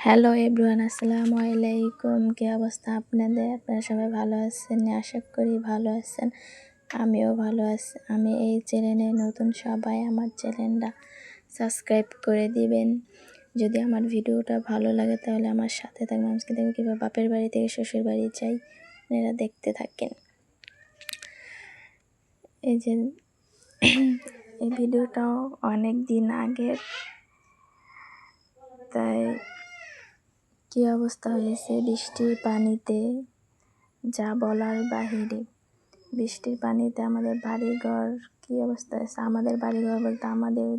Hello everyone, আসসালামু আলাইকুম। কী অবস্থা আপনাদের? আপনারা সবাই ভালো আছেন? আশা করি ভালো আছেন। আমিও ভালো আছি। আমি এই চ্যানেলে নতুন, সবাই আমার চ্যানেলটা সাবস্ক্রাইব করে দিবেন। যদি আমার ভিডিওটা ভালো লাগে তাহলে আমার সাথে থাকবেন। আজকে দেখবেন কীভাবে বাপের বাড়ি থেকে শ্বশুর বাড়ি যাই, আপনারা দেখতে থাকেন। এই যে এই ভিডিওটাও অনেক দিন আগের, তাই কী অবস্থা হয়েছে বৃষ্টির পানিতে যা বলার বাহিরে। বৃষ্টির পানিতে আমাদের বাড়িঘর কী অবস্থা হয়েছে, আমাদের বাড়িঘর বলতে আমাদের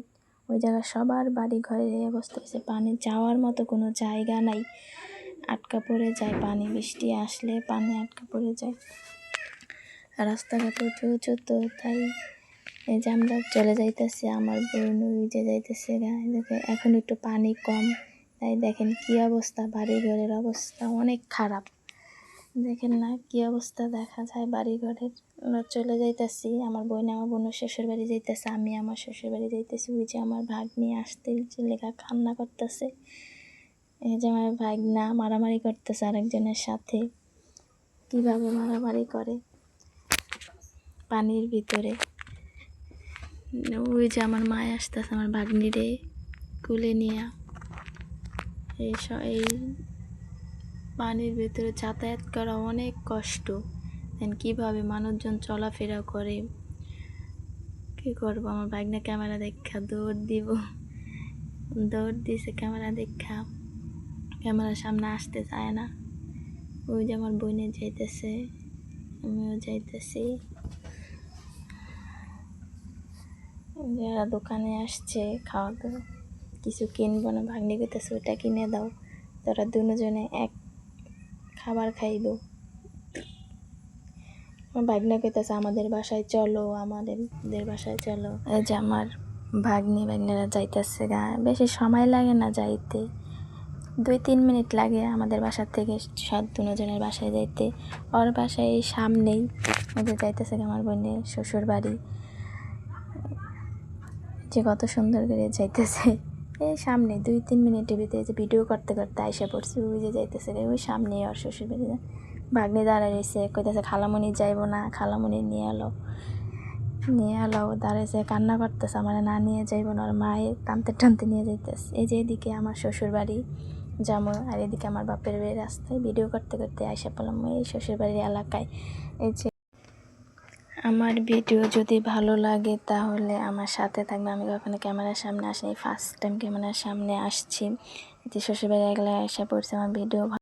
ওই জায়গায় সবার বাড়িঘরের এই অবস্থা হয়েছে। পানি যাওয়ার মতো কোনো জায়গা নাই, আটকা পড়ে যায় পানি। বৃষ্টি আসলে পানি আটকা পড়ে যায়, রাস্তাঘাট উঁচু উঁচু। তো তাই এই যে আমরা চলে যাইতেছি, আমার বোন ওই যে যাইতেছে, এখন একটু পানি কম। তাই দেখেন কী অবস্থা, বাড়িঘরের অবস্থা অনেক খারাপ। দেখেন না কী অবস্থা দেখা যায় বাড়িঘরের। আমরা চলে যাইতেছি, আমার বোনের শ্বশুর বাড়ি যাইতেছে, আমি আমার শ্বশুর বাড়ি যাইতেছি। ওই যে আমার ভাগ্নি আসতে লেখা কান্না করতেছে। এই যে আমার ভাগনা মারামারি করতেছে আরেকজনের সাথে। কীভাবে মারামারি করে পানির ভিতরে। ওই যে আমার মা আসতেছে আমার ভাগ্নিরে কুলে নিয়ে। এই পানির ভেতরে যাতায়াত করা অনেক কষ্ট। কীভাবে মানুষজন চলাফেরা করে, কী করবো। আমার ভাগনা ক্যামেরা দেখা দৌড় দিছে, ক্যামেরা দেখা ক্যামেরার সামনে আসতে চায় না। ওই যে আমার বোনে যাইতেছে, আমিও যাইতেছি। যারা দোকানে আসছে খাওয়া দাওয়া কিছু কিনবো না, ভাগ্নি কইতেছে ওটা কিনে দাও, তোরা দুজনে এক খাবার খাইব। আমার ভাগ্না কইতেছে আমাদের বাসায় চলো, আমাদের বাসায় চলো। এই যে আমার ভাগ্নিরা যাইতেছে গা, বেশি সময় লাগে না যাইতে, 2-3 মিনিট লাগে আমাদের বাসার থেকে সব দুজনের বাসায় যাইতে। ওর বাসায় এই সামনেই, ওদের যাইতেছে আমার বোনের শ্বশুর বাড়ি। যে কত সুন্দর করে যাইতেছে, এই সামনে 2-3 মিনিটের ভিতরে যে ভিডিও করতে করতে আইসা পড়ছি। ওই যে যাইতেছে ওই সামনেই ওর শ্বশুর বাড়ি। ভাগ্নি দাঁড়ায় রয়েছে, কইতেছে খালামণি যাইব না, খালামণি নিয়ে এলো দাঁড়াইছে, কান্না করতেছে আমার না নিয়ে যাইব না। ওর মায়ের টানতে নিয়ে যাইতেছে। এই যে এদিকে আমার শ্বশুর বাড়ি যেমন, আর এদিকে আমার বাপের বাড়ির রাস্তায়। ভিডিও করতে করতে আইসা পড়লাম এই শ্বশুর বাড়ির এলাকায়। এই যে আমার ভিডিও যদি ভালো লাগে তাহলে আমার সাথে থাকবে। আমি কখনো ক্যামেরার সামনে আসিনি, ফার্স্ট টাইম ক্যামেরার সামনে আসছি। যে শ্বশুরবাড়ি এলাকায় এসে পড়ছে। আমার ভিডিও